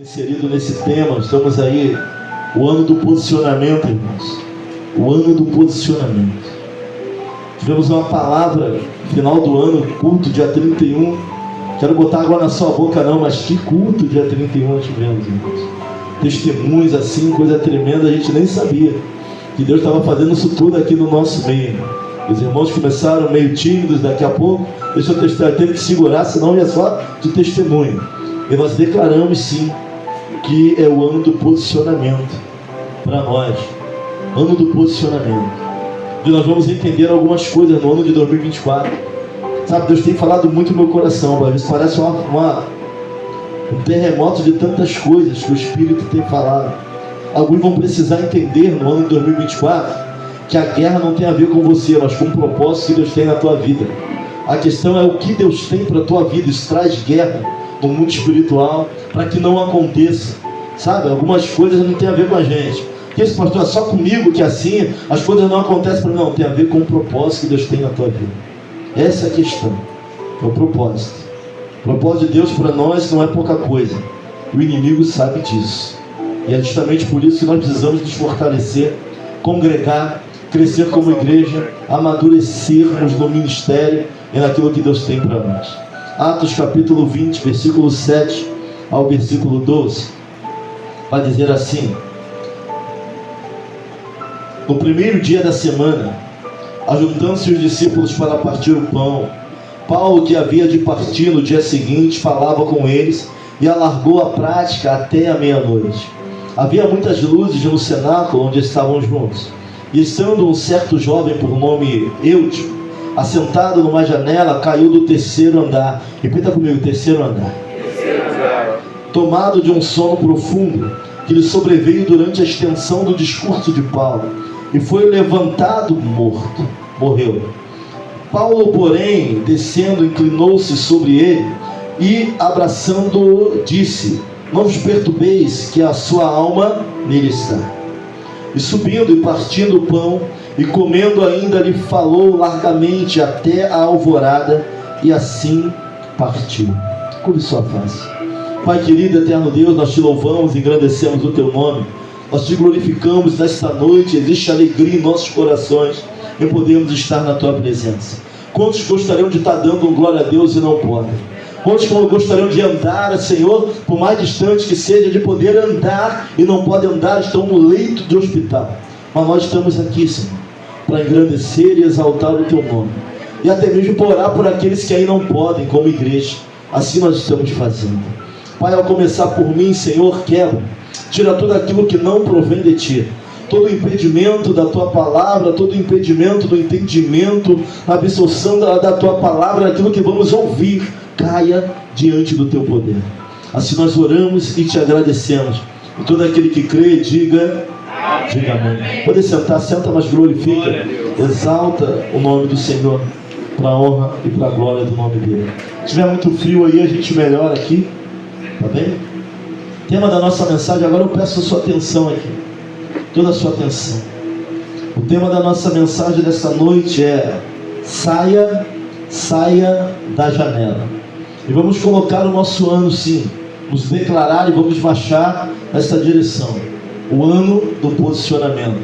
Inserido nesse tema, estamos aí, o ano do posicionamento, irmãos. O ano do posicionamento. Tivemos uma palavra final do ano, culto dia 31. Quero botar água na sua boca não, mas que culto dia 31 tivemos, irmãos. Testemunhos assim, coisa tremenda, a gente nem sabia que Deus estava fazendo isso tudo aqui no nosso meio. Os irmãos começaram meio tímidos, daqui a pouco, deixa eu testar, teve que segurar, senão ia só de testemunho. E nós declaramos sim que é o ano do posicionamento para nós, ano do posicionamento, e nós vamos entender algumas coisas no ano de 2024. Sabe, Deus tem falado muito no meu coração, mas parece um terremoto de tantas coisas que o Espírito tem falado. Alguns vão precisar entender no ano de 2024 que a guerra não tem a ver com você, mas com o propósito que Deus tem na tua vida. A questão é o que Deus tem para a tua vida. Isso traz guerra no mundo espiritual, para que não aconteça, sabe? Algumas coisas não tem a ver com a gente. Que esse pastor é só comigo que assim as coisas não acontecem para mim. Não, tem a ver com o propósito que Deus tem na tua vida. Essa é a questão, é o propósito. O propósito de Deus para nós não é pouca coisa. O inimigo sabe disso. E é justamente por isso que nós precisamos nos fortalecer, congregar, crescer como igreja, amadurecermos no ministério e naquilo que Deus tem para nós. Atos capítulo 20, versículo 7 ao versículo 12, vai dizer assim: no primeiro dia da semana, ajuntando-se os discípulos para partir o pão, Paulo, que havia de partir no dia seguinte, falava com eles e alargou a prática até a meia-noite. Havia muitas luzes no cenáculo onde estavam juntos, e estando um certo jovem por nome Eutico, assentado numa janela, caiu do terceiro andar. Repita comigo, terceiro andar. Tomado de um sono profundo que lhe sobreveio durante a extensão do discurso de Paulo, e foi levantado morto. Morreu. Paulo, porém, descendo, inclinou-se sobre ele e, abraçando-o, disse: não vos perturbeis, que a sua alma nele está. E subindo e partindo o pão e comendo ainda, lhe falou largamente até a alvorada, e assim partiu. Curve sua face. Pai querido, eterno Deus, nós te louvamos e engrandecemos o teu nome. Nós te glorificamos nesta noite. Existe alegria em nossos corações em podermos estar na tua presença. Quantos gostariam de estar dando glória a Deus e não podem? Quantos gostariam de andar, Senhor, por mais distante que seja, de poder andar e não podem andar, estão no leito de hospital. Mas nós estamos aqui, Senhor, para engrandecer e exaltar o teu nome, e até mesmo para orar por aqueles que aí não podem, como igreja. Assim nós estamos fazendo. Pai, ao começar por mim, Senhor, quebra, tira tudo aquilo que não provém de ti, todo impedimento da tua palavra, todo impedimento do entendimento, a absorção da tua palavra, aquilo que vamos ouvir, caia diante do teu poder. Assim nós oramos e te agradecemos. E todo aquele que crê, diga amém. Pode sentar, senta, mas glorifica, exalta o nome do Senhor, para a honra e para a glória do nome dele. Se tiver muito frio aí, a gente melhora aqui, tá bem? Tema da nossa mensagem, agora eu peço a sua atenção aqui, toda a sua atenção. O tema da nossa mensagem dessa noite é: saia da janela. E vamos colocar o nosso ano, sim, nos declarar, e vamos marchar nessa direção. O ano do posicionamento,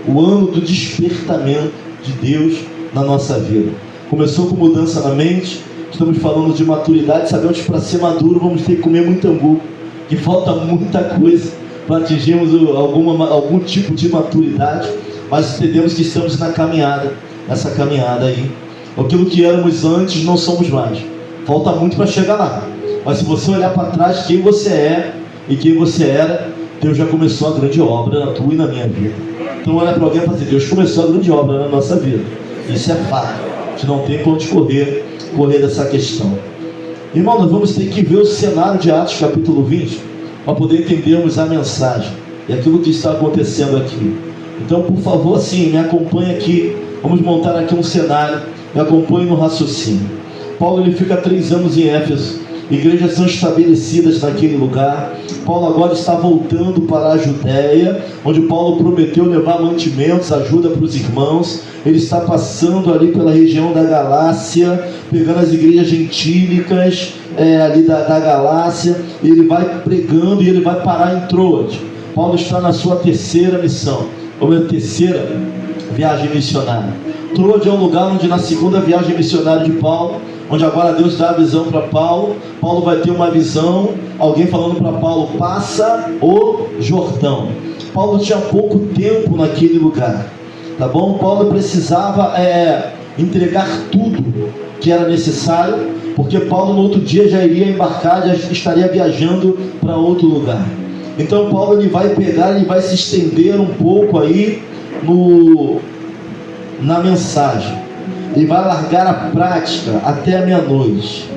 o ano do despertamento de Deus na nossa vida. Começou com mudança na mente, estamos falando de maturidade. Sabemos que para ser maduro vamos ter que comer muito angu, que falta muita coisa para atingirmos algum tipo de maturidade, mas entendemos que estamos na caminhada, nessa caminhada aí. Aquilo que éramos antes não somos mais, falta muito para chegar lá. Mas se você olhar para trás, quem você é e quem você era, Deus já começou a grande obra na tua e na minha vida. Então olha para alguém e fala assim: Deus começou a grande obra na nossa vida. Isso é fato. A gente não tem para onde correr dessa questão. Irmão, nós vamos ter que ver o cenário de Atos capítulo 20 para poder entendermos a mensagem e aquilo que está acontecendo aqui. Então, por favor, assim, me acompanhe aqui. Vamos montar aqui um cenário. Me acompanhe no raciocínio. Paulo, ele fica 3 anos em Éfeso. Igrejas são estabelecidas naquele lugar. Paulo agora está voltando para a Judéia, onde Paulo prometeu levar mantimentos, ajuda para os irmãos. Ele está passando ali pela região da Galácia, pegando as igrejas gentílicas, ali da Galácia, ele vai pregando e ele vai parar em Troade. Paulo está na sua terceira missão, ou a terceira viagem missionária. Troade é um lugar onde na segunda viagem missionária de Paulo, onde agora Deus dá a visão para Paulo. Paulo vai ter uma visão, alguém falando para Paulo: passa o Jordão. Paulo tinha pouco tempo naquele lugar, tá bom? Paulo precisava entregar tudo que era necessário, porque Paulo no outro dia já iria embarcar, já estaria viajando para outro lugar. Então Paulo ele vai pegar, ele vai se estender um pouco aí na mensagem. Ele vai largar a prática até a meia-noite,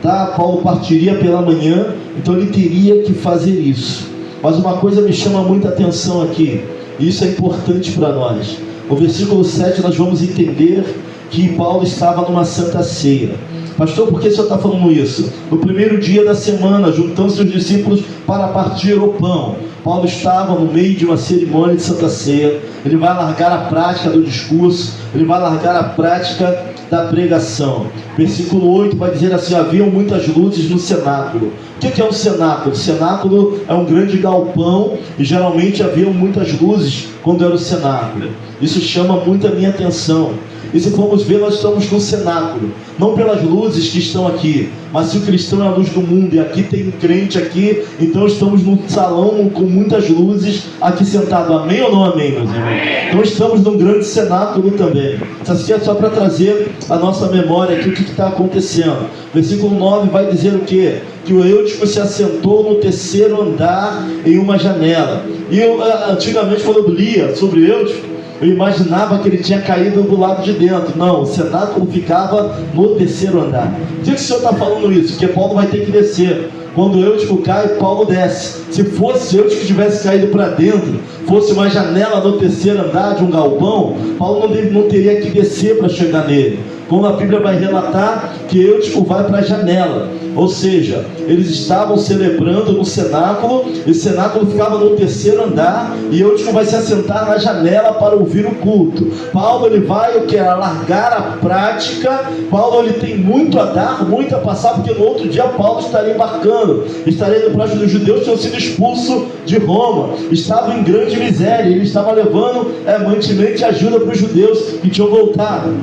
tá? Paulo partiria pela manhã, então ele teria que fazer isso. Mas uma coisa me chama muita atenção aqui, e isso é importante para nós. No versículo 7 nós vamos entender que Paulo estava numa santa ceia. Pastor, por que o senhor está falando isso? No primeiro dia da semana, juntando-se os discípulos para partir o pão. Paulo estava no meio de uma cerimônia de santa ceia. Ele vai largar a prática do discurso, ele vai largar a prática da pregação. Versículo 8 vai dizer assim: haviam muitas luzes no cenáculo. O que é um cenáculo? O cenáculo é um grande galpão e geralmente haviam muitas luzes quando era o cenáculo. Isso chama muito a minha atenção. E se formos ver, nós estamos no cenáculo, não pelas luzes que estão aqui, mas se o cristão é a luz do mundo, e aqui tem um crente aqui, então estamos num salão com muitas luzes aqui sentado. Amém ou não amém, meus irmãos? Então estamos num grande cenáculo também. Isso aqui é só para trazer a nossa memória aqui o que está acontecendo. Versículo 9 vai dizer o quê? Que o Eutico se assentou no terceiro andar em uma janela. E eu, antigamente, quando eu lia sobre Eutico, eu imaginava que ele tinha caído do lado de dentro. Não, o cenáculo ficava no terceiro andar. Por que o senhor está falando isso? Porque Paulo vai ter que descer. Quando o Eutico cai, Paulo desce. Se fosse Eutico que tivesse caído para dentro, fosse uma janela no terceiro andar de um galpão, Paulo não teria que descer para chegar nele. Como a Bíblia vai relatar que Eutico vai para a janela. Ou seja, eles estavam celebrando no cenáculo, e o cenáculo ficava no terceiro andar, e Eutico vai se assentar na janela para ouvir o culto. Paulo ele vai largar a prática. Paulo ele tem muito a dar, muito a passar, porque no outro dia Paulo estaria embarcando, estaria indo para os judeus que tinham sido expulsos de Roma, estavam em grande miséria, ele estava levando mantimento e ajuda para os judeus que tinham voltado.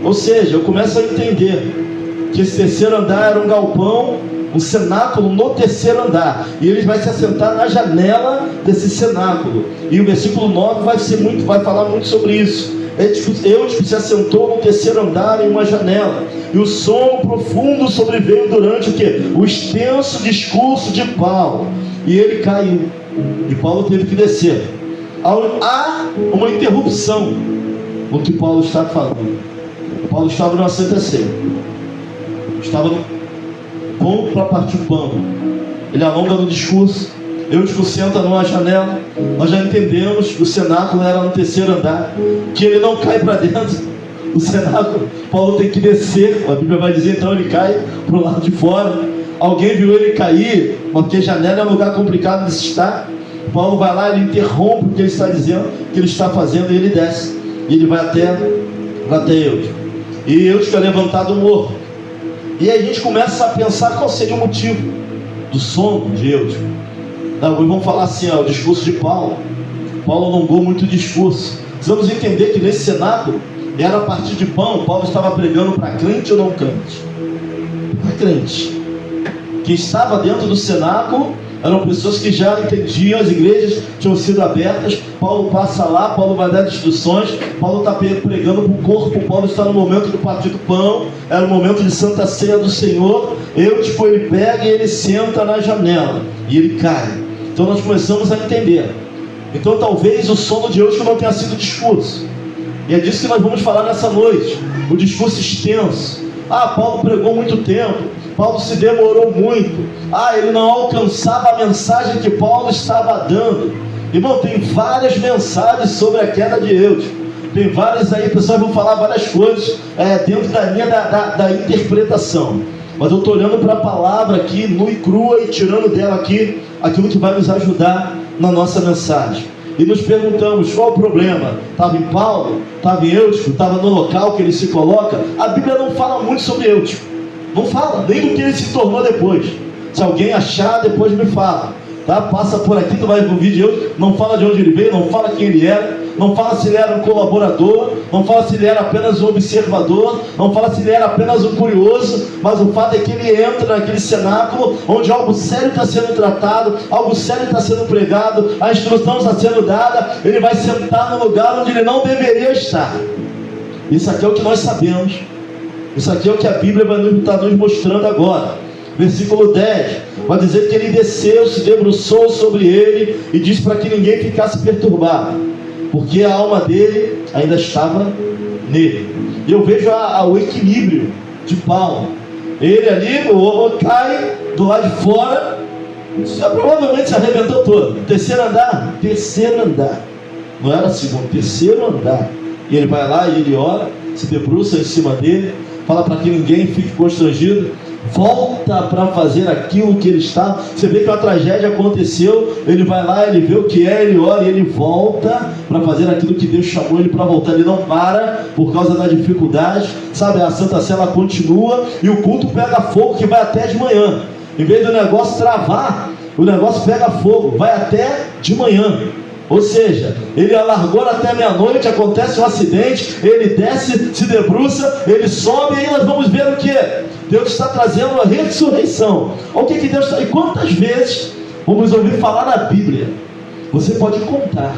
Ou seja, eu começo a entender que esse terceiro andar era um galpão, um cenáculo no terceiro andar, e ele vai se assentar na janela desse cenáculo. E o versículo 9 vai falar muito sobre isso. Eutico se assentou no terceiro andar em uma janela, e o sono profundo sobreveio durante o quê? O extenso discurso de Paulo, e ele caiu, e Paulo teve que descer. Há uma interrupção no que Paulo está falando. Paulo estava numa santa ceia, estava no ponto para partir o pão. Ele alonga no discurso. Eutico senta numa janela. Nós já entendemos que o cenáculo era no terceiro andar, que ele não cai para dentro. O cenáculo, Paulo tem que descer. A Bíblia vai dizer, então ele cai para o lado de fora. Alguém viu ele cair, porque a janela é um lugar complicado de se estar. Paulo vai lá, ele interrompe o que ele está dizendo, o que ele está fazendo, e ele desce. E ele vai até Eutico. E Eutico é levantado morto. E aí a gente começa a pensar qual seria o motivo do sono de Eutico. Vamos falar assim, o discurso de Paulo. Paulo alongou muito o discurso. Precisamos entender que nesse cenáculo era a partir de pão. Paulo estava pregando para crente ou não crente? Para crente. Quem estava dentro do cenáculo eram pessoas que já entendiam, as igrejas tinham sido abertas. Paulo passa lá, Paulo vai dar instruções, Paulo está pregando para o corpo, Paulo está no momento do partir do pão, era o momento de santa ceia do Senhor. Eutico ele pega e ele senta na janela, e ele cai. Então nós começamos a entender. Então talvez o sono de Eutico não tenha sido discurso, e é disso que nós vamos falar nessa noite. O discurso extenso. Paulo pregou muito tempo, Paulo se demorou muito, ele não alcançava a mensagem que Paulo estava dando. Irmão, tem várias mensagens sobre a queda de Eutico, tem várias aí, pessoas vão falar várias coisas dentro da linha da interpretação, mas eu estou olhando para a palavra aqui, nua e crua, e tirando dela aqui aquilo que vai nos ajudar na nossa mensagem. E nos perguntamos, qual o problema? Estava em Paulo? Estava em Eutico? Estava no local que ele se coloca? A Bíblia não fala muito sobre Eutico. Não fala, nem do que ele se tornou depois. Se alguém achar, depois me fala. Tá? Passa por aqui, tu vai ouvir de hoje. Não fala de onde ele veio, não fala quem ele era, não fala se ele era um colaborador, não fala se ele era apenas um observador, não fala se ele era apenas um curioso, mas o fato é que ele entra naquele cenáculo onde algo sério está sendo tratado, algo sério está sendo pregado, a instrução está sendo dada, ele vai sentar no lugar onde ele não deveria estar. Isso aqui é o que nós sabemos, isso aqui é o que a Bíblia vai estar nos mostrando agora. Versículo 10, vai dizer que ele desceu, se debruçou sobre ele e disse para que ninguém ficasse perturbado, porque a alma dele ainda estava nele. E eu vejo o equilíbrio de Paulo. Ele ali, o cai do lado de fora, provavelmente se arrebentou todo. Terceiro andar, não era segundo, terceiro andar. E ele vai lá e ele ora, se debruça em cima dele, fala para que ninguém fique constrangido, volta para fazer aquilo que ele estava. Você vê que uma tragédia aconteceu, ele vai lá, ele vê o que é, ele ora e ele volta para fazer aquilo que Deus chamou ele para voltar. Ele não para por causa da dificuldade, sabe? A Santa Sé continua e o culto pega fogo, que vai até de manhã. Em vez do negócio travar, o negócio pega fogo, vai até de manhã. Ou seja, ele alargou até meia-noite, acontece um acidente, ele desce, se debruça, ele sobe, e aí nós vamos ver o que? Deus está trazendo a ressurreição. Olha o que Deus está... E quantas vezes vamos ouvir falar na Bíblia? Você pode contar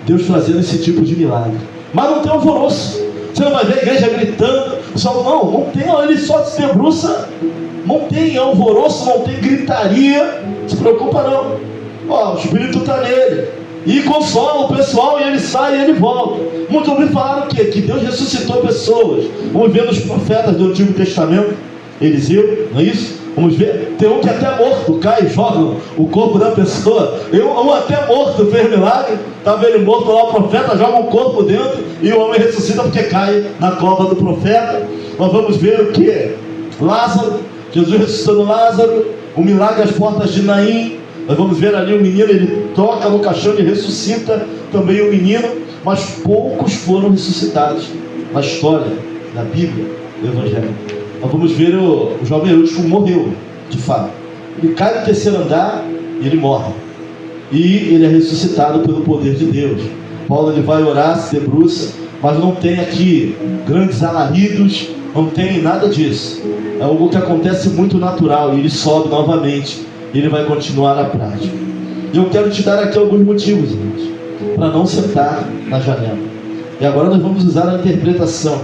Deus trazendo esse tipo de milagre, mas não tem alvoroço. Você não vai ver a igreja gritando, não tem, ele só se debruça, não tem alvoroço, não tem gritaria. Não se preocupa não. O Espírito está nele e consola o pessoal, e ele sai e ele volta. Muitos ouviram falar o quê? Que Deus ressuscitou pessoas. Vamos ver nos profetas do Antigo Testamento, Eliseu, não é isso? Vamos ver, tem um que até morto cai e joga o corpo da pessoa. Um até morto fez milagre, estava ele morto lá, o profeta joga o corpo dentro e o homem ressuscita porque cai na cova do profeta. Nós vamos ver o que? Lázaro, Jesus ressuscitando Lázaro, o milagre às portas de Naim. Nós vamos ver ali o menino, ele toca no caixão e ressuscita também o menino, mas poucos foram ressuscitados na história da Bíblia, do Evangelho. Nós vamos ver o jovem Eutico morreu, de fato. Ele cai no terceiro andar e ele morre. E ele é ressuscitado pelo poder de Deus. Paulo ele vai orar, se debruça, mas não tem aqui grandes alaridos, não tem nada disso. É algo que acontece muito natural, e ele sobe novamente. Ele vai continuar na prática. E eu quero te dar aqui alguns motivos, irmãos, para não sentar na janela. E agora nós vamos usar a interpretação.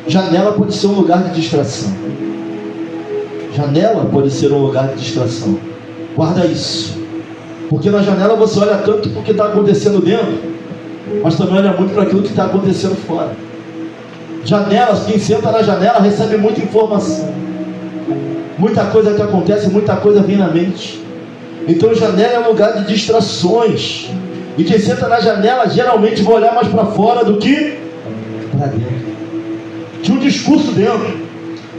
Janela pode ser um lugar de distração. Janela pode ser um lugar de distração. Guarda isso. Porque na janela você olha tanto para o que está acontecendo dentro, mas também olha muito para aquilo que está acontecendo fora. Janelas, quem senta na janela recebe muita informação. Muita coisa que acontece, muita coisa vem na mente. Então janela é um lugar de distrações. E quem senta na janela geralmente vai olhar mais para fora do que para dentro. Tinha um discurso dentro.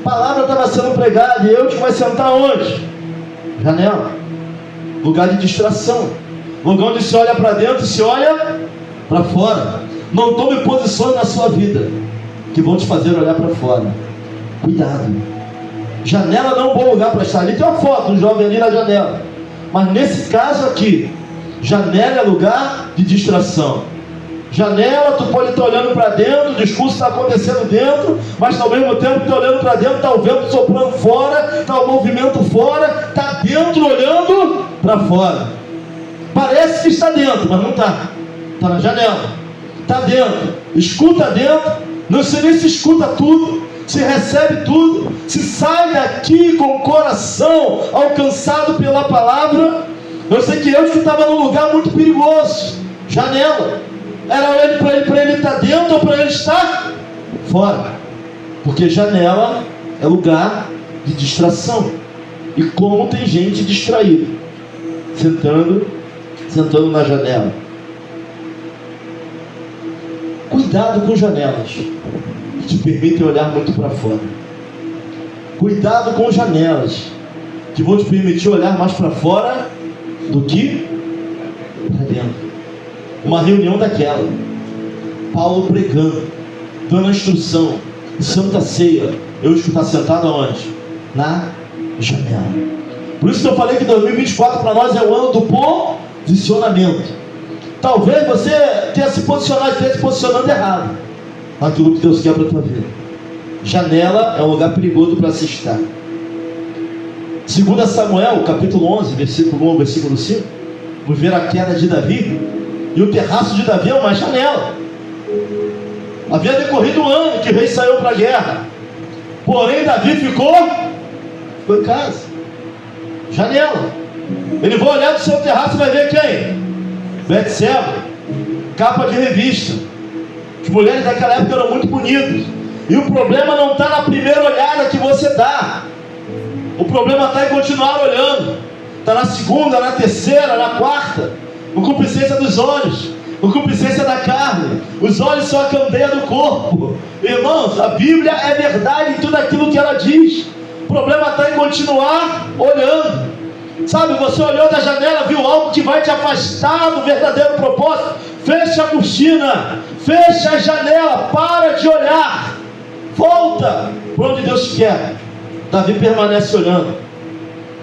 A palavra estava sendo pregada e eu que vai sentar onde? Janela. Lugar de distração. Lugar onde se olha para dentro e se olha para fora. Não tome posições na sua vida que vão te fazer olhar para fora. Cuidado. Janela não é um bom lugar para estar. Ali tem uma foto do jovem ali na janela, mas nesse caso aqui, janela é lugar de distração. Janela, tu pode estar olhando para dentro, o discurso está acontecendo dentro, mas ao mesmo tempo está olhando para dentro, está o vento soprando fora, está o movimento fora, está dentro olhando para fora. Parece que está dentro, mas não está. Está na janela, está dentro, escuta dentro, não sei nem se escuta tudo, se recebe tudo, se sai daqui com o coração alcançado pela palavra. Eu sei que eu estava num lugar muito perigoso. Janela. Era ele para ele estar dentro ou para ele estar fora. Porque janela é lugar de distração. E como tem gente distraída, sentando na janela. Cuidado com janelas que te permitem olhar muito para fora. Cuidado com janelas que vão te permitir olhar mais para fora do que para dentro. Uma reunião daquela, Paulo pregando, dando a instrução, Santa Ceia, Eu estou sentado aonde? Na janela. Por isso que eu falei que 2024 para nós é o ano do posicionamento. Talvez você tenha se posicionado, esteja se posicionando errado naquilo que Deus quer para a tua vida. Janela é um lugar perigoso para se estar. 2 Samuel, capítulo 11, versículo 1, versículo 5, vamos ver a queda de Davi. E o terraço de Davi é uma janela. Havia decorrido um ano que o rei saiu para a guerra. Porém, Davi ficou em casa. Janela. Ele vai olhar do seu terraço e vai ver quem? Betseba. Capa de revista. As mulheres daquela época eram muito bonitas. E o problema não está na primeira olhada que você dá. O problema está em continuar olhando. Está na segunda, na terceira, na quarta. Concupiscência dos olhos, concupiscência da carne. Os olhos são a candeia do corpo. Irmãos, a Bíblia é verdade em tudo aquilo que ela diz. O problema está em continuar olhando. Sabe, você olhou da janela, viu algo que vai te afastar do verdadeiro propósito. Fecha a cortina, fecha a janela, para de olhar, volta para onde Deus quer. Davi permanece olhando.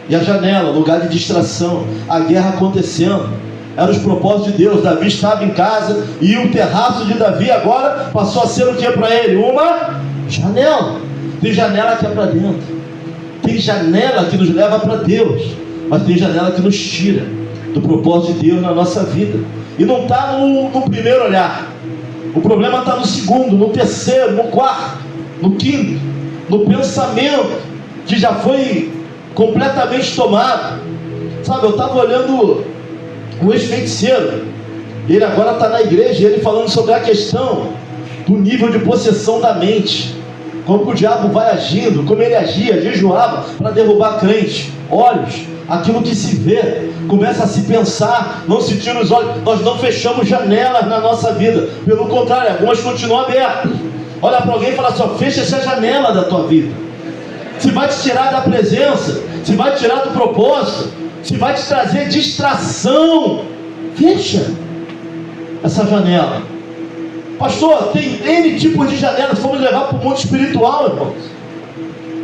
E a janela, lugar de distração, a guerra acontecendo, eram os propósitos de Deus. Davi estava em casa e o terraço de Davi agora passou a ser o que para ele? Uma janela. Tem janela que é para dentro, tem janela que nos leva para Deus, mas tem janela que nos tira do propósito de Deus na nossa vida. E não está no primeiro olhar. O problema está no segundo, no terceiro, no quarto, no quinto, no pensamento que já foi completamente tomado. Sabe, eu estava olhando o ex-feiticeiro. Ele agora está na igreja, ele falando sobre a questão do nível de possessão da mente. Como o diabo vai agindo, como ele agia, jejuava para derrubar crente. Olhos, aquilo que se vê, começa a se pensar, não se tira os olhos. Nós não fechamos janelas na nossa vida, pelo contrário, algumas continuam abertas. Olha para alguém e fala assim: fecha essa janela da tua vida. Se vai te tirar da presença, se vai te tirar do propósito, se vai te trazer distração, fecha essa janela. Pastor, tem N tipos de janelas. Vamos levar para o mundo espiritual, irmãos.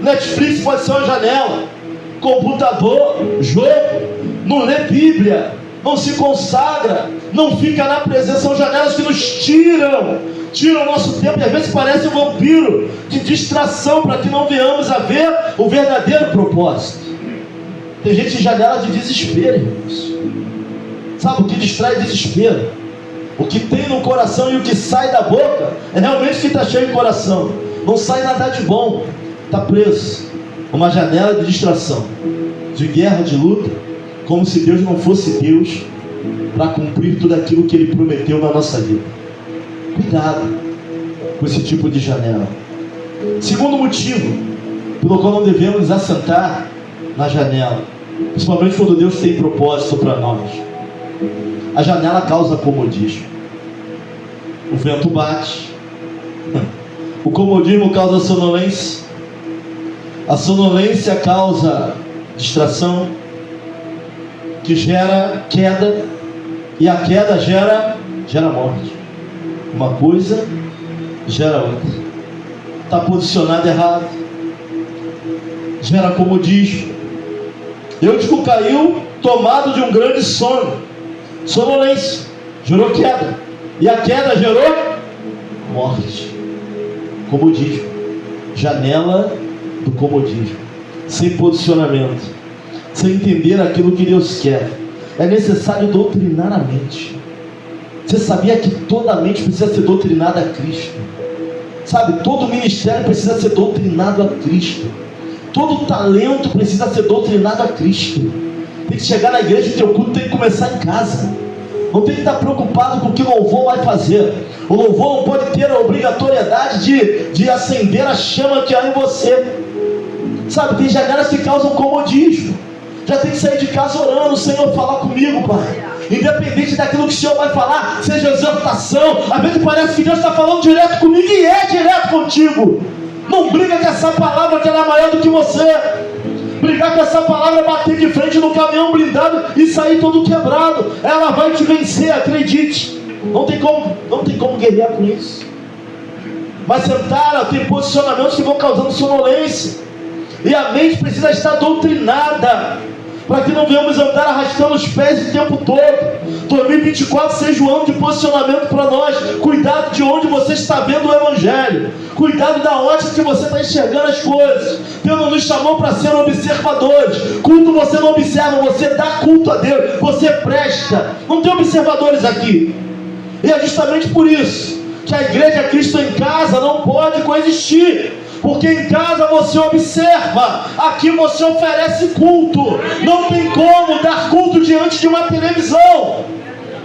Netflix pode ser uma janela, computador, jogo, não lê Bíblia, não se consagra, não fica na presença. São janelas que nos tiram o nosso tempo, e às vezes parece um vampiro de distração, para que não venhamos a ver o verdadeiro propósito. Tem gente em janela de desespero, irmãos. Sabe o que distrai? Desespero. O que tem no coração e o que sai da boca é realmente o que está cheio de coração. Não sai nada de bom, está preso. Uma janela de distração, de guerra, de luta, como se Deus não fosse Deus para cumprir tudo aquilo que Ele prometeu na nossa vida. Cuidado com esse tipo de janela. Segundo motivo pelo qual não devemos nos assentar na janela, principalmente quando Deus tem propósito para nós. A janela causa comodismo. O vento bate. O comodismo causa sonolência. A sonolência causa distração, que gera queda, e a queda gera morte. Uma coisa gera outra. Está posicionado errado, gera comodismo. Eutico caiu tomado de um grande sono. Sonolência gerou queda, e a queda gerou morte. Comodismo, janela do comodismo, sem posicionamento, sem entender aquilo que Deus quer. É necessário doutrinar a mente. Você sabia que toda a mente precisa ser doutrinada a Cristo? Sabe, todo ministério precisa ser doutrinado a Cristo. Todo talento precisa ser doutrinado a Cristo. Tem que chegar na igreja, o teu culto tem que começar em casa. Não tem que estar preocupado com o que o louvor vai fazer. O louvor não pode ter a obrigatoriedade de acender a chama que há em você. Sabe, tem janelas que causam comodismo. Já tem que sair de casa orando: Senhor, fala comigo, Pai. Independente daquilo que o Senhor vai falar, seja exortação. Às vezes parece que Deus está falando direto comigo, e é direto contigo. Não briga com essa palavra que ela é maior do que você. Brigar com essa palavra é bater de frente no caminhão blindado e sair todo quebrado. Ela vai te vencer, acredite. Não tem como guerrear com isso. Mas sentar, tem posicionamentos que vão causando sonolência. E a mente precisa estar doutrinada, para que não venhamos andar arrastando os pés o tempo todo. 2024 seja um ano de posicionamento para nós. Cuidado de onde você está vendo o Evangelho. Cuidado da ótica que você está enxergando as coisas. Deus não nos chamou para ser observadores. Culto você não observa, você dá culto a Deus. Você presta. Não tem observadores aqui. E é justamente por isso que a igreja Cristo em Casa não pode coexistir. Porque em casa você observa, aqui você oferece culto. Não tem como dar culto diante de uma televisão.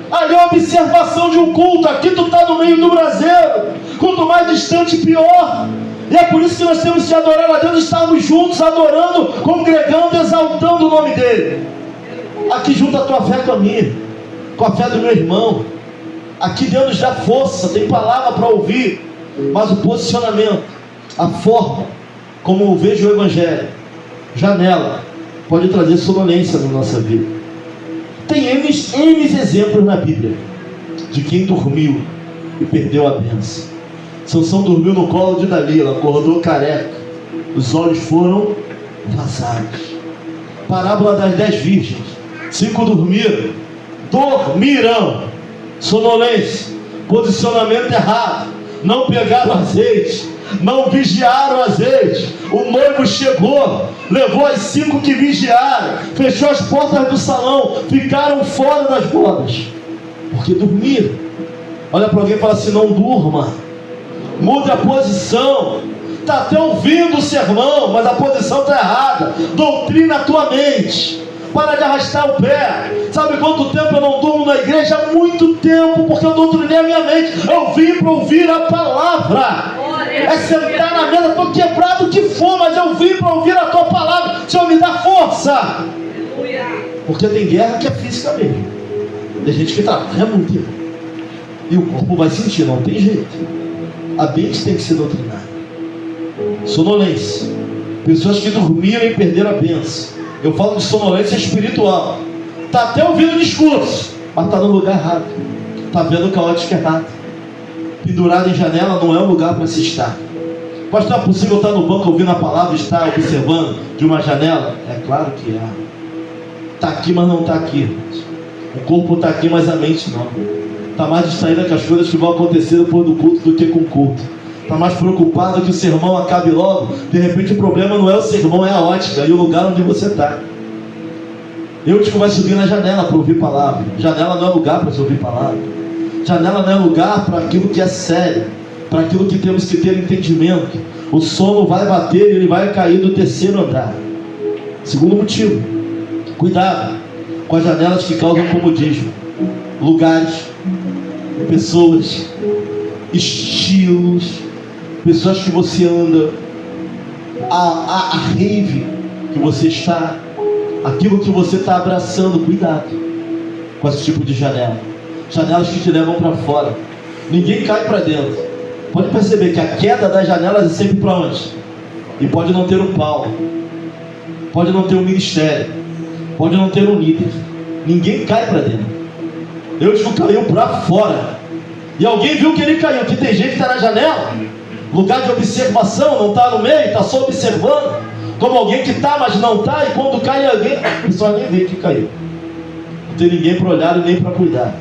Ali é a observação de um culto. Aqui tu está no meio do braseiro. Quanto mais distante, pior. E é por isso que nós temos que adorar a Deus, estarmos juntos, adorando, congregando, exaltando o nome dEle. Aqui junta a tua fé com a minha, com a fé do meu irmão. Aqui Deus nos dá força, tem palavra para ouvir. Mas o posicionamento, a forma como eu vejo o Evangelho, janela, pode trazer sonolência na nossa vida. Tem N exemplos na Bíblia de quem dormiu e perdeu a bênção. Sansão dormiu no colo de Dalila, acordou careca, os olhos foram vazados. Parábola das 10 virgens: 5 dormiram, sonolência, posicionamento errado, não pegaram azeite, não vigiaram o azeite. O noivo chegou, levou as 5 que vigiaram, fechou as portas do salão, ficaram fora das bodas, porque dormiram. Olha para alguém e fala assim: não durma, mude a posição. Está até ouvindo o sermão, mas a posição está errada. Doutrina a tua mente. Para de arrastar o pé. Sabe quanto tempo eu não durmo na igreja? Há muito tempo, porque eu doutrinei a minha mente. Eu vim para ouvir a palavra. É sentar na mesa, estou quebrado o que for, mas eu vim para ouvir a tua palavra. Senhor, me dá força. Porque tem guerra que é física mesmo. Tem gente que trabalha muito, irmão, e o corpo vai sentir, não tem jeito. A mente tem que ser doutrinada. Sonolência, pessoas que dormiram e perderam a bênção. Eu falo de sonolência espiritual. Está até ouvindo o discurso, mas está no lugar errado. Está vendo a ótica errada. Pendurado em janela não é um lugar para se estar. Pastor, é possível estar no banco ouvindo a palavra e estar observando de uma janela? É claro que é. Está aqui, mas não está aqui. O corpo está aqui, mas a mente não. Está mais distraída com as coisas que vão acontecer depois do culto do que com o culto. Está mais preocupado que o sermão acabe logo. De repente o problema não é o sermão, é a ótica e o lugar onde você está. Eutico vai subir na janela para ouvir palavra. Janela não é lugar para se ouvir palavra. Janela não é lugar para aquilo que é sério, para aquilo que temos que ter entendimento. O sono vai bater e ele vai cair do 3º andar. Segundo motivo, cuidado com as janelas que causam comodismo. Lugares, pessoas, estilos, pessoas que você anda, a rave que você está, aquilo que você está abraçando. Cuidado com esse tipo de janela. Janelas que te levam para fora. Ninguém cai para dentro. Pode perceber que a queda das janelas é sempre para onde? E pode não ter um Paulo, pode não ter um ministério, pode não ter um líder. Ninguém cai para dentro. Eutico caiu para fora. E alguém viu que ele caiu. Que tem gente que está na janela, lugar de observação, não está no meio, está só observando, como alguém que está, mas não está. E quando cai alguém, a pessoa nem vê que caiu. Não tem ninguém para olhar e nem para cuidar.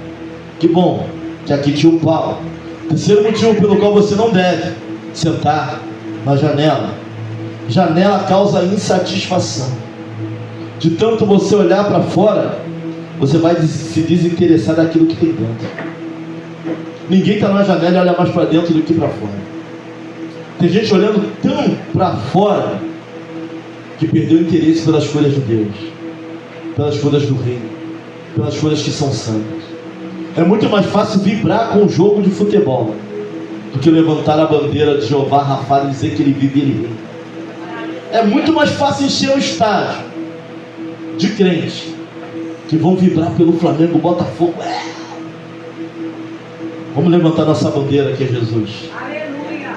Que bom que aqui tinha um Paulo. Terceiro motivo pelo qual você não deve sentar na janela. Janela causa insatisfação. De tanto você olhar para fora, você vai se desinteressar daquilo que tem dentro. Ninguém está na janela e olha mais para dentro do que para fora. Tem gente olhando tão para fora que perdeu o interesse pelas coisas de Deus, pelas coisas do reino, pelas coisas que são santas. É muito mais fácil vibrar com o jogo de futebol do que levantar a bandeira de Jeová Rafa e dizer que ele vive e ele reina. É muito mais fácil encher o estádio de crentes que vão vibrar pelo Flamengo, Botafogo. Vamos levantar nossa bandeira que é Jesus.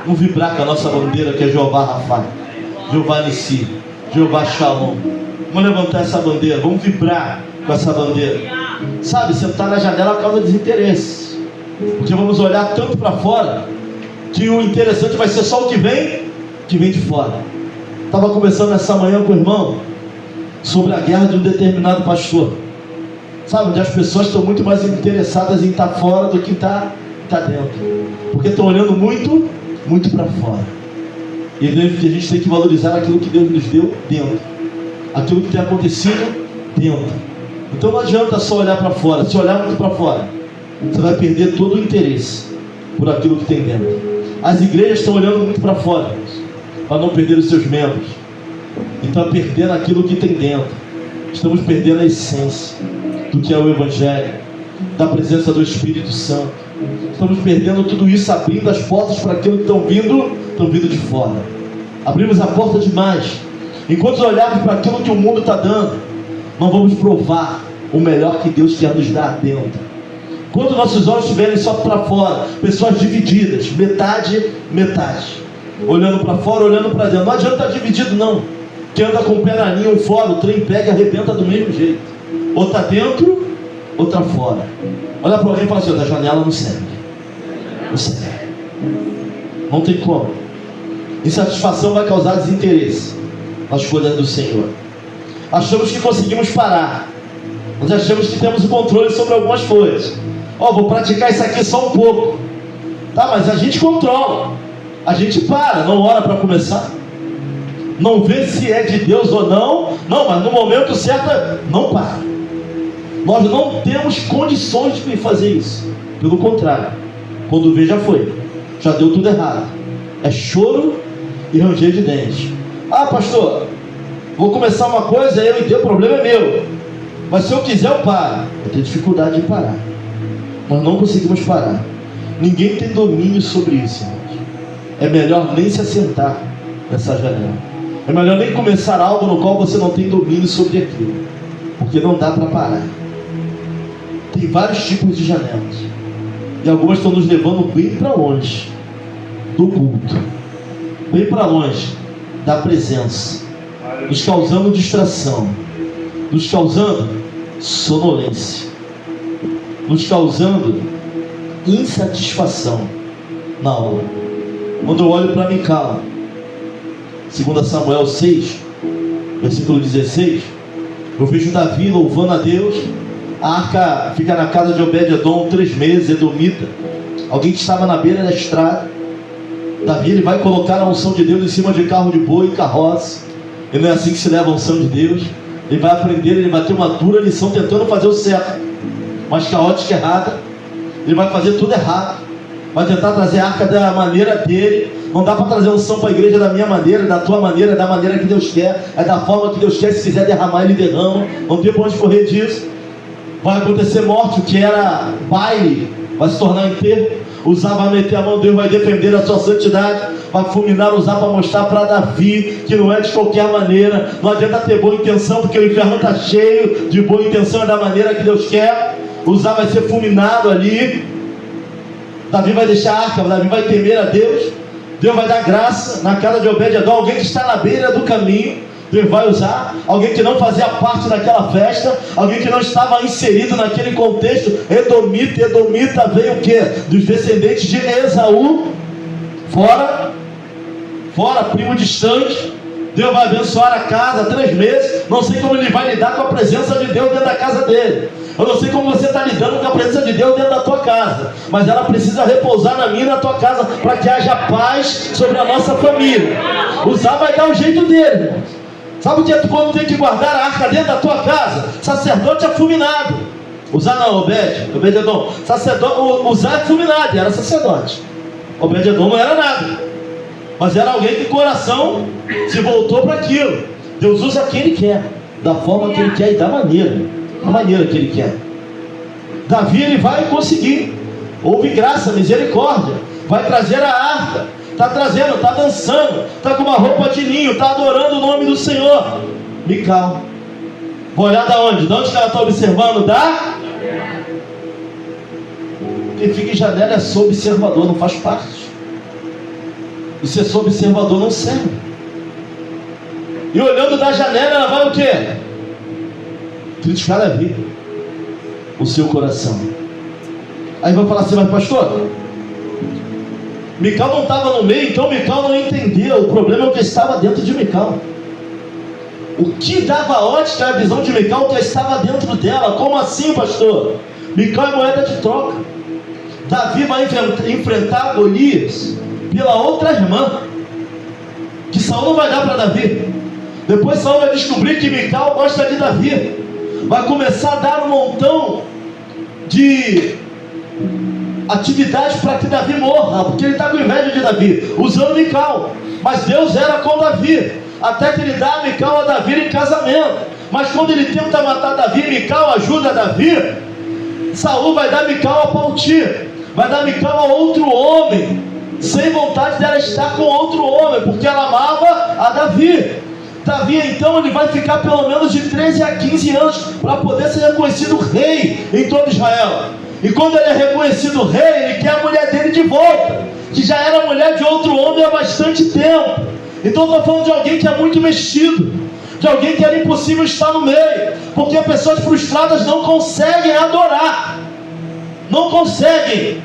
Vamos vibrar com a nossa bandeira que é Jeová Rafa, Jeová Nissi, Jeová Shalom. Vamos levantar essa bandeira, vamos vibrar com essa bandeira. Sabe, sentar na janela causa desinteresse, porque vamos olhar tanto para fora que o interessante vai ser só o que vem de fora. Estava conversando essa manhã com o irmão sobre a guerra de um determinado pastor. Sabe, onde as pessoas estão muito mais interessadas em estar fora do que estar dentro. Porque estão olhando muito para fora. E a gente tem que valorizar aquilo que Deus nos deu dentro. Aquilo que tem acontecido dentro. Então não adianta só olhar para fora. Se olhar muito para fora, você vai perder todo o interesse por aquilo que tem dentro. As igrejas estão olhando muito para fora, para não perder os seus membros. E está perdendo aquilo que tem dentro. Estamos perdendo a essência do que é o Evangelho, da presença do Espírito Santo. Estamos perdendo tudo isso, abrindo as portas para aquilo que estão vindo de fora. Abrimos a porta demais. Enquanto olharmos para aquilo que o mundo está dando, não vamos provar o melhor que Deus quer nos dar dentro. Quando nossos olhos estiverem só para fora, pessoas divididas, metade, olhando para fora, olhando para dentro. Não adianta estar dividido não. Quem anda com o pé na linha ou fora, o trem pega e arrebenta do mesmo jeito. Ou está dentro, ou está fora. Olha para alguém e fala assim: da janela não serve. Não serve. Não tem como. Insatisfação vai causar desinteresse nas coisas do Senhor. Achamos que conseguimos parar. Nós achamos que temos o controle sobre algumas coisas. Vou praticar isso aqui só um pouco. Tá, mas a gente controla. A gente para, não ora para começar. Não vê se é de Deus ou não. Não, mas no momento certo, não para. Nós não temos condições de fazer isso. Pelo contrário, quando vê já foi. Já deu tudo errado. É choro e ranger de dentes. Pastor, vou começar uma coisa, eu entendo, o problema é meu. Mas se eu quiser eu paro. Eu tenho dificuldade de parar. Nós não conseguimos parar. Ninguém tem domínio sobre isso, irmãos. É melhor nem se assentar nessa janela. É melhor nem começar algo no qual você não tem domínio sobre aquilo. Porque não dá para parar. Tem vários tipos de janelas. E algumas estão nos levando bem para longe do culto. Bem para longe da presença. Nos causando distração. Nos causando sonolência. Nos causando insatisfação na aula. Quando eu olho para Mical, 2 Samuel 6, versículo 16, eu vejo Davi louvando a Deus. A arca fica na casa de Obed-edom 3 meses, edomita. Alguém que estava na beira da estrada. Davi, ele vai colocar a unção de Deus em cima de carro de boi e carroça. E não é assim que se leva a unção de Deus. Ele vai aprender, ele vai ter uma dura lição tentando fazer o certo, mas caótica, errada. Ele vai fazer tudo errado. Vai tentar trazer a arca da maneira dele. Não dá para trazer unção para a igreja da minha maneira, da tua maneira, da maneira que Deus quer. É da forma que Deus quer. Se quiser derramar, ele derrama. Não tem para onde correr disso. Vai acontecer morte. O que era baile vai se tornar enterro. Uzá vai meter a mão, Deus vai defender a sua santidade, vai fulminar Uzá para mostrar para Davi que não é de qualquer maneira. Não adianta ter boa intenção, porque o inferno está cheio de boa intenção, é da maneira que Deus quer. Uzá vai ser fulminado ali. Davi vai deixar a arca, Davi vai temer a Deus. Deus vai dar graça na casa de Obed-edom. Alguém que está na beira do caminho, Deus vai usar. Alguém que não fazia parte daquela festa, alguém que não estava inserido naquele contexto. Edomita veio o quê? Dos descendentes de Esaú. Fora, primo distante. Deus vai abençoar a casa 3 meses. Não sei como ele vai lidar com a presença de Deus dentro da casa dele. Eu não sei como você está lidando com a presença de Deus dentro da tua casa, mas ela precisa repousar na minha e na tua casa, para que haja paz sobre a nossa família. Uzá vai dar o jeito dele, irmãos. Sabe o que é quando tem que guardar a arca dentro da tua casa? Sacerdote é fulminado. Uzá não, Obed-edom. Uzá é fulminado, era sacerdote. Obed-edom não era nada, mas era alguém que o coração se voltou para aquilo. Deus usa quem Ele quer, da forma que Ele quer e da maneira que Ele quer. Davi, ele vai conseguir. Houve graça, misericórdia. Vai trazer a arca. Está trazendo, está dançando, está com uma roupa de linho, está adorando o nome do Senhor. Mical. Vou olhar da onde? De onde que ela está observando? Quem fica em janela é só observador, não faz parte. E ser só observador não serve. E olhando da janela, ela vai o quê? Criticar Davi, o seu coração. Aí vai falar assim: mas pastor, Mical não estava no meio, então Mical não entendeu. O problema é o que estava dentro de Mical. O que dava ótica à visão de Mical, que estava dentro dela. Como assim, pastor? Mical é moeda de troca. Davi vai enfrentar Golias pela outra irmã, que Saul não vai dar para Davi. Depois Saul vai descobrir que Mical gosta de Davi. Vai começar a dar um montão de atividades para que Davi morra, porque ele está com inveja de Davi, usando Mical. Mas Deus era com Davi, até que ele dá Mical a Davi em casamento. Mas quando ele tenta matar Davi, Mical ajuda Davi. Saul vai dar Mical a Palti, vai dar Mical a outro homem, sem vontade dela estar com outro homem, porque ela amava a Davi. Davi então ele vai ficar pelo menos de 13 a 15 anos para poder ser reconhecido rei em todo Israel. E quando ele é reconhecido rei, ele quer a mulher dele de volta, que já era mulher de outro homem há bastante tempo. Então estou falando de alguém que é muito mexido, de alguém que era impossível estar no meio, porque pessoas frustradas não conseguem adorar, não conseguem.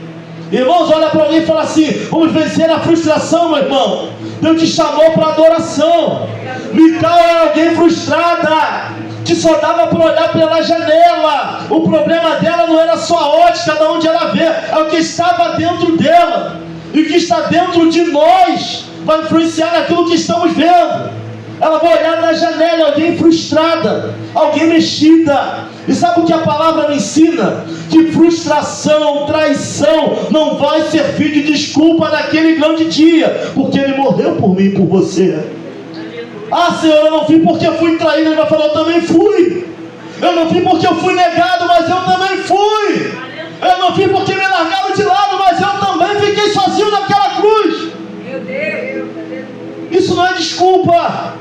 Irmãos, olha para alguém e fala assim: vamos vencer a frustração, meu irmão. Deus te chamou para adoração. Mical é alguém frustrada, que só dava para olhar pela janela. O problema dela não era só a ótica de onde ela vê, é o que estava dentro dela. E o que está dentro de nós vai influenciar naquilo que estamos vendo. Ela vai olhar na janela, alguém frustrada, alguém mexida. E sabe o que a palavra me ensina? Que frustração, traição não vai servir de desculpa naquele grande dia, porque Ele morreu por mim e por você. Ah, Senhor, eu não vim porque eu fui traído. Ele vai falar: eu também fui. Eu não vim porque eu fui negado, mas eu também fui. Eu não vim porque me largaram de lado, mas eu também fiquei sozinho naquela cruz. Meu Deus. Isso não é desculpa.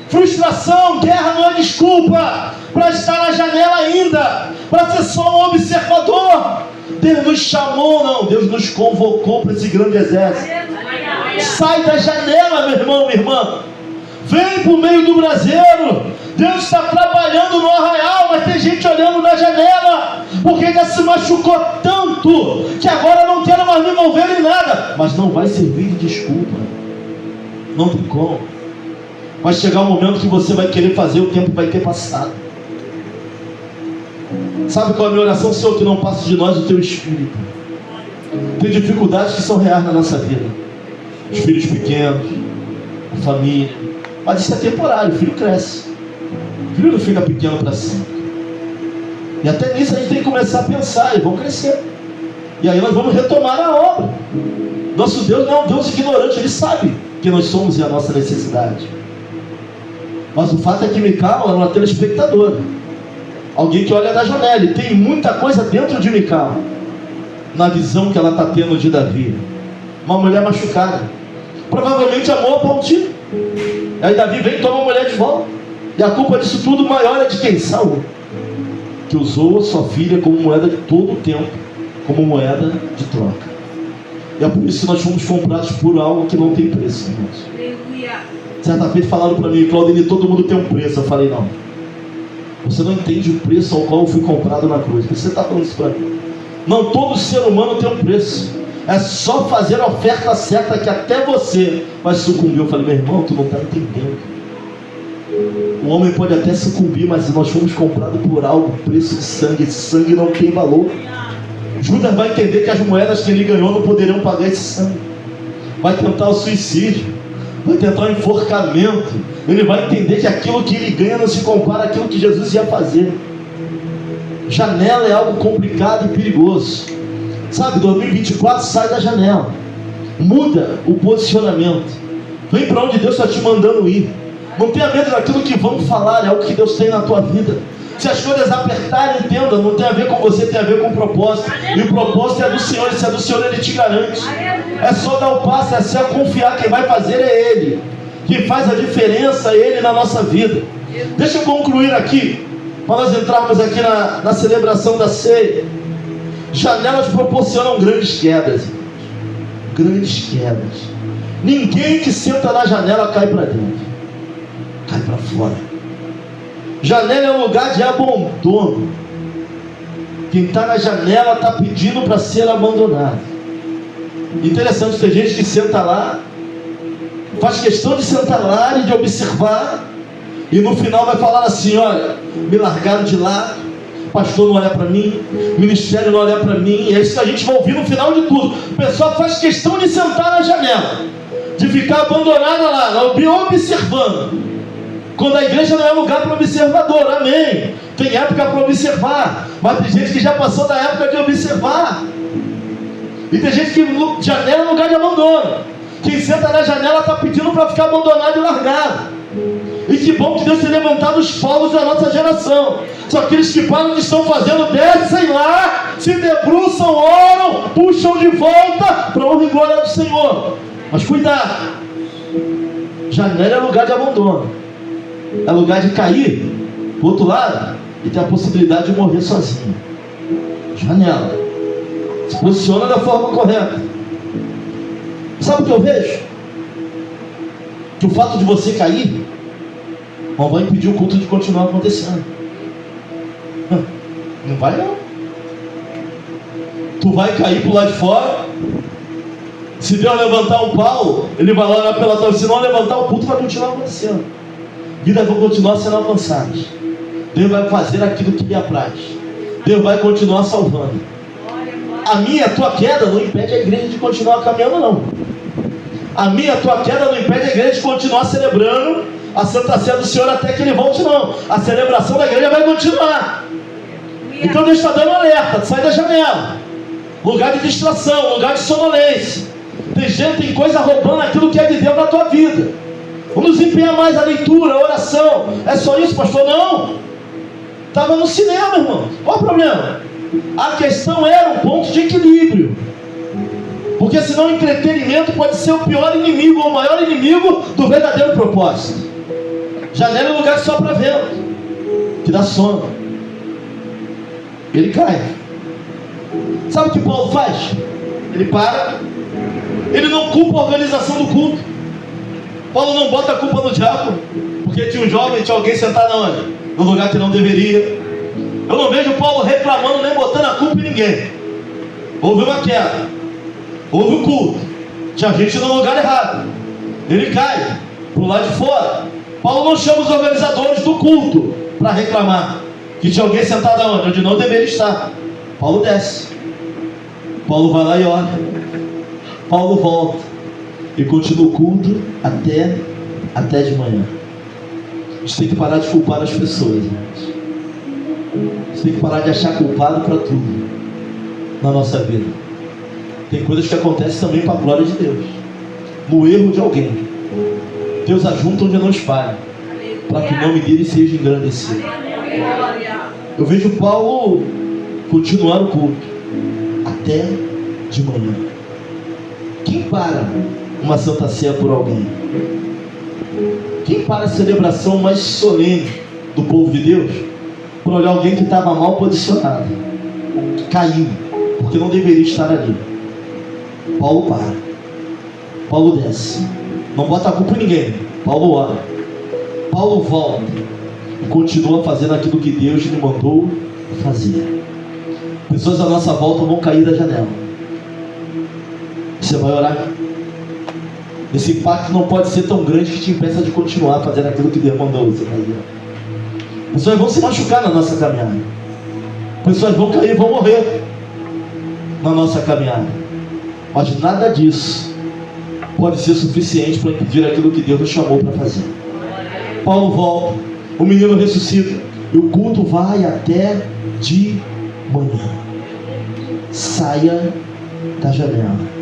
Frustração, guerra não é desculpa para estar na janela ainda, para ser só um observador. Deus nos chamou, não, Deus nos convocou para esse grande exército. Sai da janela, meu irmão, minha irmã. Vem para o meio do braseiro. Deus está trabalhando no arraial, mas tem gente olhando na janela, porque já se machucou tanto que agora não quero mais me envolver em nada. Mas não vai servir de desculpa. Não tem como. Vai chegar um momento que você vai querer fazer, o tempo vai ter passado. Sabe qual é a minha oração? Senhor, que não passe de nós o teu espírito. Tem dificuldades que são reais na nossa vida. Os filhos pequenos, a família. Mas isso é temporário, o filho cresce. O filho não fica pequeno para sempre. E até nisso a gente tem que começar a pensar, eles vão crescer. E aí nós vamos retomar a obra. Nosso Deus não é um Deus ignorante, Ele sabe que nós somos e a nossa necessidade. Mas o fato é que Mical era uma telespectadora, alguém que olha da janela, e tem muita coisa dentro de Mical, na visão que ela está tendo de Davi. Uma mulher machucada, provavelmente amou a Palti. Aí Davi vem e toma a mulher de volta, e a culpa disso tudo maior é de quem? Saul, que usou a sua filha como moeda de todo o tempo, como moeda de troca. E é por isso que nós fomos comprados por algo que não tem preço, irmãos. Certa vez falaram para mim: Claudine, todo mundo tem um preço. Eu falei: não, você não entende o preço ao qual eu fui comprado na cruz. Você está falando isso para mim? Não, todo ser humano tem um preço. É só fazer a oferta certa que até você vai sucumbir. Eu falei: meu irmão, tu não está entendendo. O homem pode até sucumbir, mas nós fomos comprados por algo, preço de sangue. Esse sangue não tem valor. Judas vai entender que as moedas que ele ganhou não poderiam pagar esse sangue. Vai tentar o suicídio, vai tentar o enforcamento. Ele vai entender que aquilo que ele ganha não se compara àquilo que Jesus ia fazer. Janela é algo complicado e perigoso. Sabe, 2024, sai da janela, muda o posicionamento, vem para onde Deus está te mandando ir. Não tenha medo daquilo que vão falar, é algo que Deus tem na tua vida. Se as coisas apertarem, entenda, não tem a ver com você, tem a ver com o propósito. E o propósito é do Senhor, e se é do Senhor, Ele te garante. É só dar o passo, é só confiar. Quem vai fazer é Ele. Quem faz a diferença é Ele na nossa vida. Deixa eu concluir aqui, para nós entrarmos aqui na celebração da ceia. Janelas proporcionam grandes quedas. Grandes quedas. Ninguém que senta na janela cai para dentro, cai para fora. Janela é um lugar de abandono. Quem está na janela está pedindo para ser abandonado. Interessante, tem gente que senta lá, faz questão de sentar lá e de observar, e no final vai falar assim: olha, me largaram de lado, pastor não olha para mim, ministério não olha para mim. E é isso que a gente vai ouvir no final de tudo. O pessoal faz questão de sentar na janela, de ficar abandonada lá, observando, quando a igreja não é lugar para observador. Amém, tem época para observar, mas tem gente que já passou da época de observar. E tem gente que janela é lugar de abandono. Quem senta na janela está pedindo para ficar abandonado e largado. E que bom que Deus tenha levantado os povos da nossa geração. São aqueles que param o que estão fazendo, descem lá, se debruçam, oram, puxam de volta para a honra e glória do Senhor. Mas cuidado, janela é lugar de abandono, é lugar de cair do outro lado e ter a possibilidade de morrer sozinho. Janela, se posiciona da forma correta. Sabe o que eu vejo? Que o fato de você cair não vai impedir o culto de continuar acontecendo. Não vai não. Tu vai cair pro lado de fora. Se Deus levantar um pau, Ele vai lá olhar pela tua. Se não levantar, o culto vai continuar acontecendo. Vidas vão continuar sendo alcançadas. Deus vai fazer aquilo que lhe apraz. Deus vai continuar salvando. A minha, a tua queda não impede a igreja de continuar caminhando, não. A minha, a tua queda não impede a igreja de continuar celebrando a Santa Ceia do Senhor até que Ele volte, não. A celebração da igreja vai continuar. Então Deus está dando um alerta: sai da janela. Lugar de distração, lugar de sonolência. Tem coisa roubando aquilo que é de Deus na tua vida. Vamos empenhar mais a leitura, a oração. É só isso, pastor? Não. Estava no cinema, irmão. Qual o problema? A questão era um ponto de equilíbrio. Porque senão o entretenimento pode ser o pior inimigo, ou o maior inimigo do verdadeiro propósito. Janela é lugar só para vento, que dá sono. Ele cai. Sabe o que Paulo faz? Ele para. Ele não culpa a organização do culto. Paulo não bota a culpa no diabo, porque tinha um jovem, tinha alguém sentado onde? No lugar que não deveria. Eu não vejo Paulo reclamando nem botando a culpa em ninguém. Houve uma queda, houve um culto, tinha gente no lugar errado. Ele cai pro lado de fora. Paulo não chama os organizadores do culto para reclamar que tinha alguém sentado onde? Onde não deveria estar. Paulo desce. Paulo vai lá e olha. Paulo volta e continua o culto até de manhã. A gente tem que parar de culpar as pessoas, irmãos. A gente tem que parar de achar culpado para tudo na nossa vida. Tem coisas que acontecem também para a glória de Deus. No erro de alguém, Deus ajunta onde não espalha, para que o nome dele seja engrandecido. Eu vejo Paulo continuar o culto até de manhã. Quem para uma Santa Ceia por alguém? Quem para a celebração mais solene do povo de Deus por olhar alguém que estava mal posicionado, que caiu, porque não deveria estar ali? Paulo para. Paulo desce. Não bota a culpa em ninguém. Paulo ora. Paulo volta e continua fazendo aquilo que Deus lhe mandou fazer. Pessoas à nossa volta vão cair da janela. Você vai orar. Esse impacto não pode ser tão grande que te impeça de continuar fazendo aquilo que Deus mandou você fazer. Pessoas vão se machucar na nossa caminhada. Pessoas vão cair e vão morrer na nossa caminhada. Mas nada disso pode ser suficiente para impedir aquilo que Deus nos chamou para fazer. Paulo volta, o menino ressuscita e o culto vai até de manhã. Saia da janela.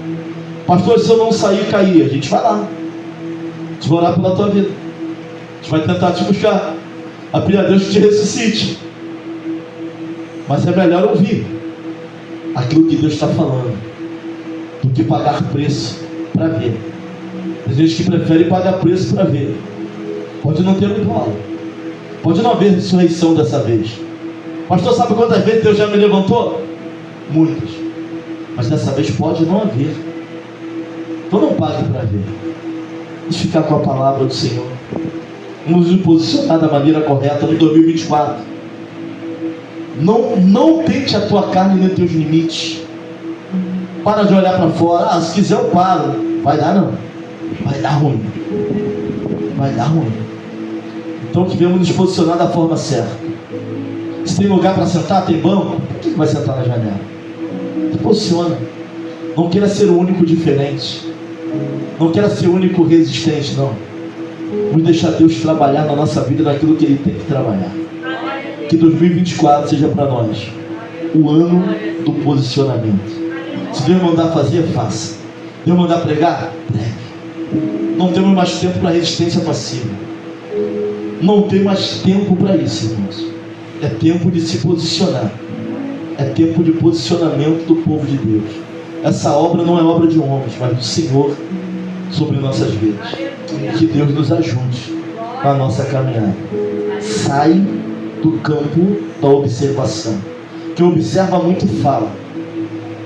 Pastor, se eu não sair e cair, a gente vai lá. A gente vai orar pela tua vida. A gente vai tentar te buscar. A pedir a Deus que te ressuscite. Mas é melhor ouvir aquilo que Deus está falando do que pagar preço para ver. Tem gente que prefere pagar preço para ver. Pode não ter um dólar. Pode não haver ressurreição dessa vez. Pastor, sabe quantas vezes Deus já me levantou? Muitas. Mas dessa vez pode não haver. Então não pague para ver. Vamos ficar com a palavra do Senhor. Vamos nos posicionar da maneira correta no 2024. Não tente a tua carne nem teus limites. Para de olhar para fora. Se quiser eu paro. Vai dar não. Vai dar ruim. Vai dar ruim. Então devemos nos posicionar da forma certa. Se tem lugar para sentar, tem banco, por que vai sentar na janela? Se posiciona. Não queira ser o único diferente. Não queira ser o único resistente, não. Vamos deixar Deus trabalhar na nossa vida naquilo que Ele tem que trabalhar. Que 2024 seja para nós o ano do posicionamento. Se Deus mandar fazer, faça. Deus mandar pregar, pregue. Não temos mais tempo para resistência passiva. Não tem mais tempo para isso, irmãos. É tempo de se posicionar. É tempo de posicionamento do povo de Deus. Essa obra não é obra de homens, mas do Senhor sobre nossas vidas. Que Deus nos ajude na nossa caminhada. Sai do campo da observação. Quem observa muito fala.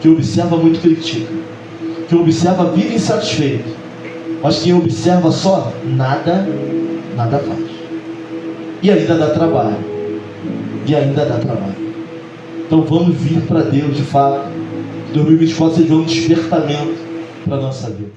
Quem observa muito critica. Quem observa vive insatisfeito. Mas quem observa só, nada faz. E ainda dá trabalho. Então vamos vir para Deus de fato. 2024 seja um despertamento para a nossa vida.